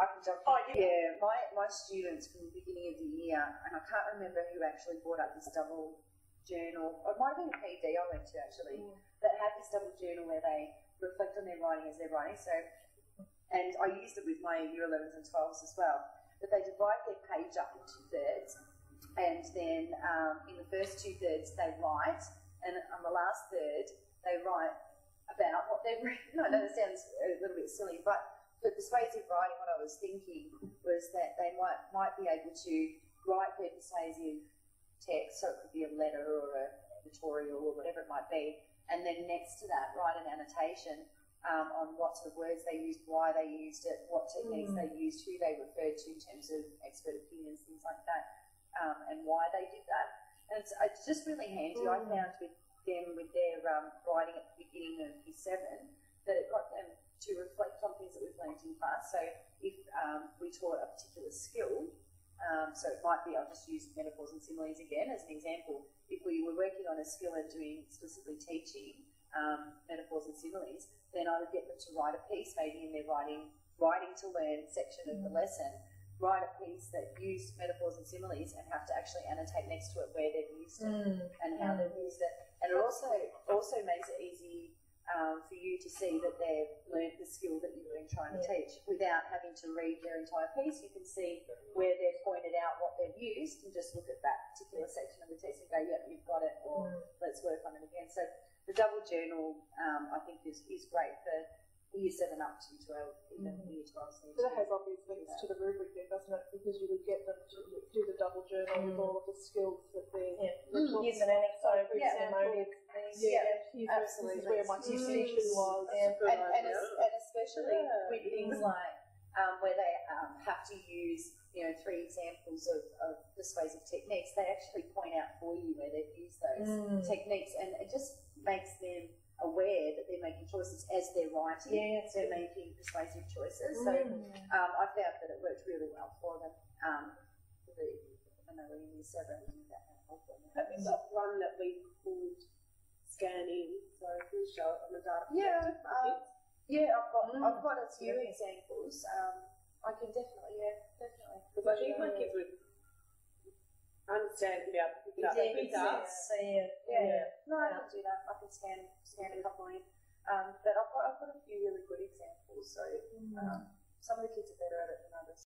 I can jump. Oh, yeah. My students from the beginning of the year, and I can't remember who actually brought up this double journal. It might have been a PD I went to actually, that had this double journal where they reflect on their writing as they're writing. So, and I used it with my year 11s and 12s as well. But they divide their page up into thirds, and then in the first 2 thirds they write, and on the last third they write about what they've written. I know that sounds a little bit silly, but the persuasive writing, what I was thinking was that they might be able to write their persuasive text, so it could be a letter or a editorial or whatever it might be, and then next to that write an annotation on what sort of words they used, why they used it, what techniques they used, who they referred to in terms of expert opinions, things like that, and why they did that. And it's just really handy. I found with them, with their writing at the beginning of year 7, that it got them to reflect on things that we've learned in class. So if we taught a particular skill, so it might be, I'll just use metaphors and similes again as an example. If we were working on a skill and doing explicitly teaching metaphors and similes, then I would get them to write a piece, maybe in their writing to learn section of the lesson, write a piece that used metaphors and similes and have to actually annotate next to it where they've used it and how they've used it. And it also makes it easy for you to see that they've learned the skill that you've been trying to teach without having to read their entire piece. You can see where they've pointed out what they've used and just look at that particular section of the text and go, yep, you've got it, or let's work on it again. So the double journal, I think, is great for year 7 up to 12, even year 12. But it has obvious links to the rubric then, doesn't it? Because you would get them to do the double journal with all of the skills that they're Here's an anecdote, absolutely. This is where my station was. And especially with things like where they have to use 3 examples of persuasive techniques, they actually point out for you where they've used those techniques, and it just makes them aware that they're making choices as they're writing. They're making persuasive choices. So I found that it worked really well for them. When they were in year 7, that helped them. We've got one that we called scanning, so we'll show it on the data. I've got a few examples. I can definitely. Because I think my kids would understand and be able to pick it up. No, I can do that. I can scan a couple in. But I've got a few really good examples. So some of the kids are better at it than others.